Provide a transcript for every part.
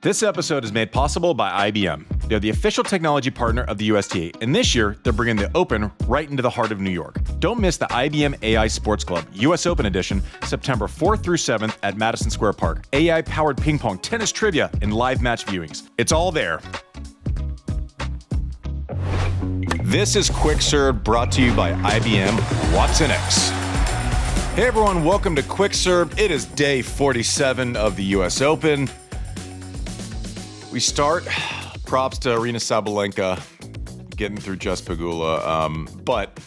This episode is made possible by IBM. They're the official technology partner of the USTA, and this year, they're bringing the Open right into the heart of New York. Don't miss the IBM AI Sports Club US Open Edition, September 4th through 7th at Madison Square Park. AI-powered ping pong, tennis trivia, and live match viewings. It's all there. This is Quick Serve, brought to you by IBM Watson X. Hey everyone, welcome to Quick Serve. It is day 47 of the US Open. We start, props to Aryna Sabalenka getting through Jessica Pegula, but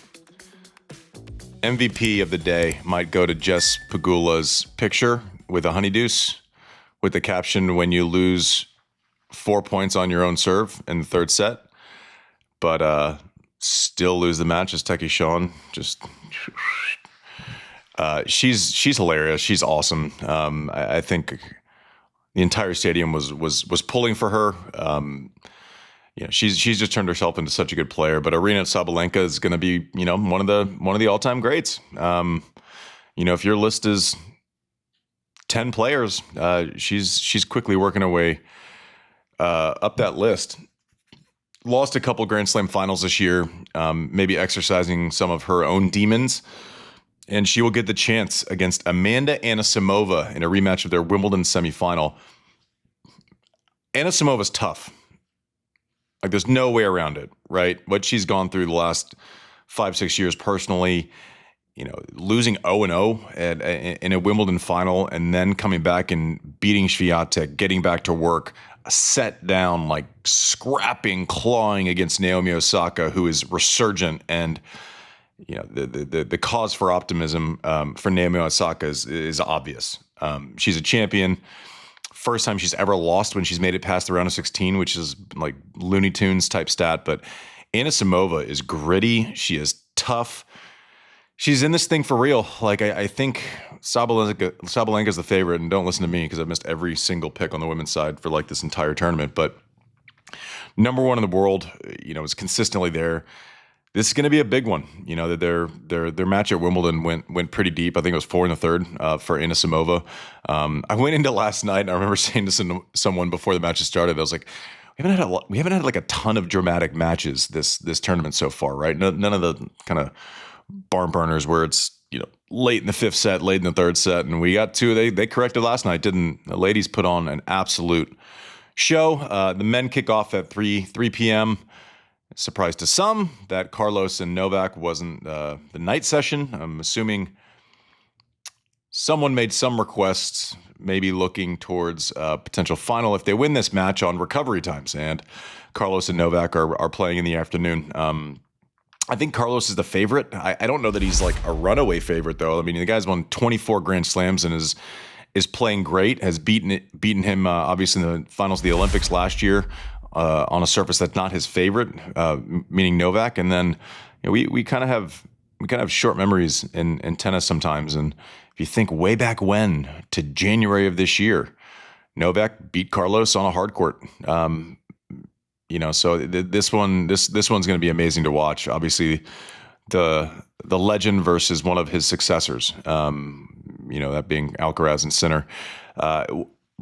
MVP of the day might go to Jess Pegula's picture with a honeydeuce with the caption, "When you lose 4 points on your own serve in the third set, but still lose the match," as Techie Sean just... she's hilarious. She's awesome. I think the entire stadium was pulling for her. She's just turned herself into such a good player. But Aryna Sabalenka is going to be, one of the all-time greats. If your list is 10 players, she's quickly working her way up that list. Lost a couple Grand Slam finals this year, maybe exercising some of her own demons. And she will get the chance against Amanda Anisimova in a rematch of their Wimbledon semifinal. Anisimova's tough. Like, there's no way around it, right? What she's gone through the last 5-6 years personally, losing 0-0 in a Wimbledon final and then coming back and beating Swiatek, getting back to work, a set down, like scrapping, clawing against Naomi Osaka, who is resurgent. And the cause for optimism for Naomi Osaka is obvious. She's a champion. First time she's ever lost when she's made it past the round of 16, which is like Looney Tunes type stat. But Anisimova is gritty. She is tough. She's in this thing for real. Like, I think Sabalenka is the favorite, and don't listen to me because I've missed every single pick on the women's side for like this entire tournament. But number one in the world, is consistently there. This is going to be a big one. Their match at Wimbledon went pretty deep. I think it was 4 in the third for Anisimova. I went into last night, and I remember saying to someone before the matches started, I was like, we haven't had like a ton of dramatic matches this tournament so far, right? None of the kind of barn burners where it's late in the fifth set, late in the third set, and we got two. They corrected last night, didn't the ladies put on an absolute show? The men kick off at 3 p.m. Surprise to some that Carlos and Novak wasn't the night session. I'm assuming someone made some requests, maybe looking towards a potential final if they win this match on recovery times. And Carlos and Novak are playing in the afternoon. I think Carlos is the favorite. I don't know that he's like a runaway favorite, though. I mean, the guy's won 24 Grand Slams and is playing great, has beaten him, obviously, in the finals of the Olympics last year. On a surface that's not his favorite, meaning Novak. And then we kind of have short memories in tennis sometimes. And if you think way back when to January of this year, Novak beat Carlos on a hard court. So this one's going to be amazing to watch. Obviously, the legend versus one of his successors. That being Alcaraz and Sinner.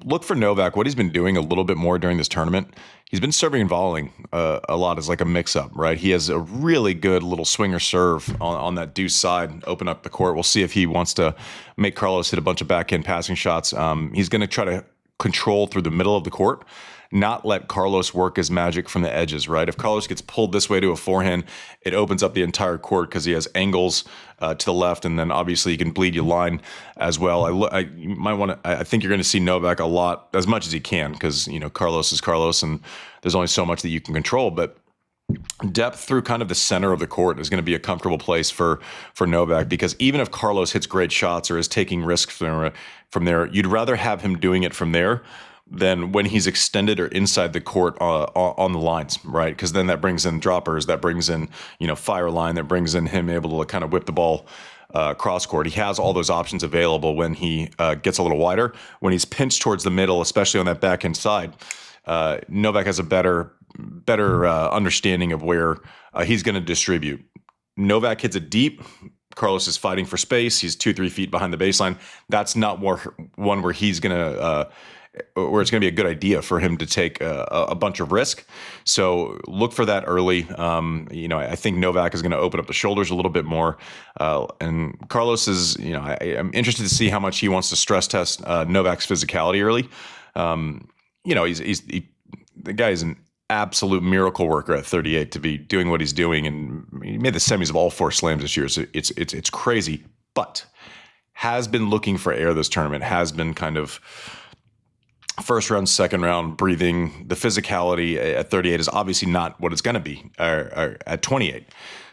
Look for Novak. What he's been doing a little bit more during this tournament, he's been serving and volleying a lot as like a mix-up, right? He has a really good little swinger serve on that deuce side, open up the court. We'll see if he wants to make Carlos hit a bunch of backhand passing shots. He's going to try to control through the middle of the court, not let Carlos work his magic from the edges, right? If Carlos gets pulled this way to a forehand, it opens up the entire court because he has angles to the left, and then obviously he can bleed you line as well. I think you're going to see Novak a lot, as much as he can, because Carlos is Carlos, and there's only so much that you can control. But depth through kind of the center of the court is going to be a comfortable place for Novak, because even if Carlos hits great shots or is taking risks from there, you'd rather have him doing it from there than when he's extended or inside the court on the lines, right? Because then that brings in droppers, that brings in fire line, that brings in him able to kind of whip the ball cross court. He has all those options available when he gets a little wider. When he's pinched towards the middle, especially on that backhand side, Novak has a better understanding of where he's going to distribute. Novak hits it deep. Carlos is fighting for space. He's 2-3 feet behind the baseline. That's not one where he's going to where it's going to be a good idea for him to take a bunch of risk. So look for that early. I think Novak is going to open up the shoulders a little bit more. And Carlos is, I'm interested to see how much he wants to stress test Novak's physicality early. The guy is an absolute miracle worker at 38 to be doing what he's doing, and he made the semis of all 4 slams this year. So it's crazy, but has been looking for air this tournament, has been kind of first round, second round, breathing. The physicality at 38 is obviously not what it's going to be at 28.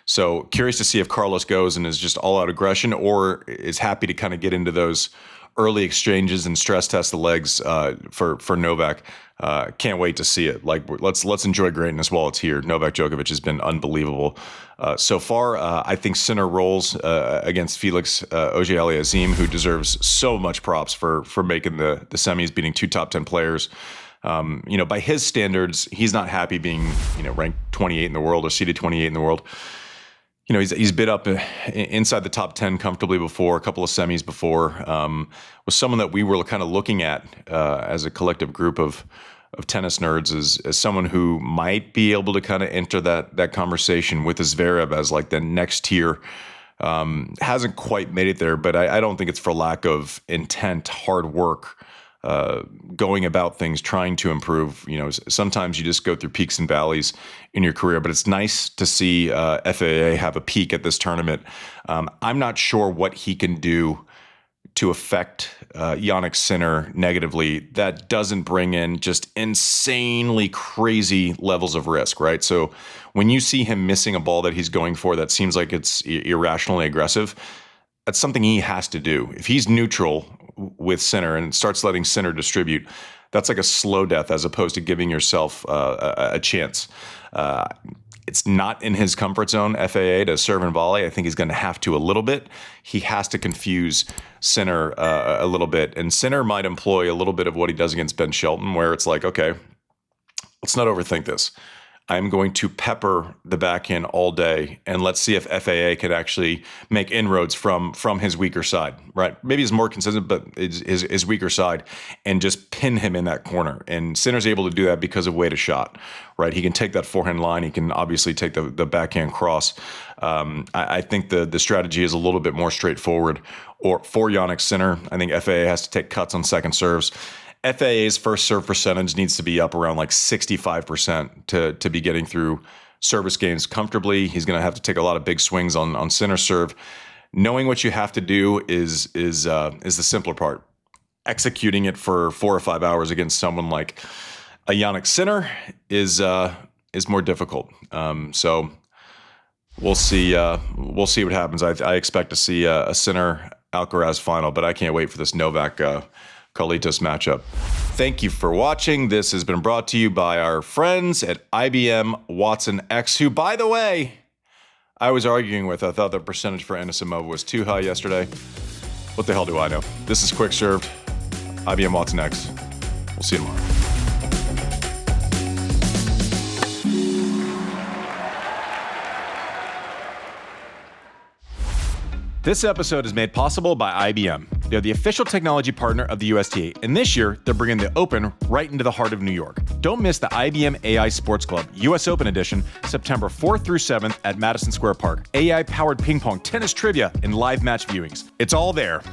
So curious to see if Carlos goes and is just all out aggression, or is happy to kind of get into those early exchanges and stress test the legs for Novak. Can't wait to see it. Let's enjoy greatness while it's here. Novak Djokovic has been unbelievable so far. I think Sinner rolls against Felix Auger-Aliassime, who deserves so much props for making the semis, beating 2 top 10 players. By his standards, he's not happy being ranked 28 in the world or seeded 28 in the world. He's bid up inside the top 10 comfortably before, a couple of semis before. Was someone that we were kind of looking at as a collective group of tennis nerds as someone who might be able to kind of enter that conversation with Zverev as like the next tier. Hasn't quite made it there, but I don't think it's for lack of intent, hard work, going about things, trying to improve. Sometimes you just go through peaks and valleys in your career, but it's nice to see FAA have a peak at this tournament. I'm not sure what he can do to affect Jannik Sinner negatively that doesn't bring in just insanely crazy levels of risk, right? So when you see him missing a ball that he's going for that seems like it's irrationally aggressive, that's something he has to do. If he's neutral with Sinner and starts letting Sinner distribute, that's like a slow death as opposed to giving yourself a chance. It's not in his comfort zone, FAA, to serve and volley. I think he's going to have to a little bit. He has to confuse Sinner a little bit. And Sinner might employ a little bit of what he does against Ben Shelton, where it's like, okay, let's not overthink this. I'm going to pepper the backhand all day, and let's see if FAA can actually make inroads from his weaker side, right? Maybe he's more consistent, but his weaker side, and just pin him in that corner. And Sinner's able to do that because of weight of shot, right? He can take that forehand line. He can obviously take the backhand cross. I think the strategy is a little bit more straightforward. Or for Jannik Sinner, I think FAA has to take cuts on second serves. FAA's first serve percentage needs to be up around like 65% to be getting through service games comfortably. He's going to have to take a lot of big swings on Sinner serve. Knowing what you have to do is the simpler part. Executing it for 4 or 5 hours against someone like a Jannik Sinner is more difficult. So we'll see. We'll see what happens. I expect to see a Sinner Alcaraz final, but I can't wait for this Novak Carlitos matchup. Thank you for watching. This has been brought to you by our friends at IBM Watson X, who, by the way, I was arguing with. I thought the percentage for Anisimova was too high yesterday. What the hell do I know? This is Quick Served, IBM Watson X. We'll see you tomorrow. This episode is made possible by IBM. They're the official technology partner of the USTA, and this year, they're bringing the Open right into the heart of New York. Don't miss the IBM AI Sports Club US Open Edition, September 4th through 7th at Madison Square Park. AI-powered ping pong, tennis trivia, and live match viewings. It's all there.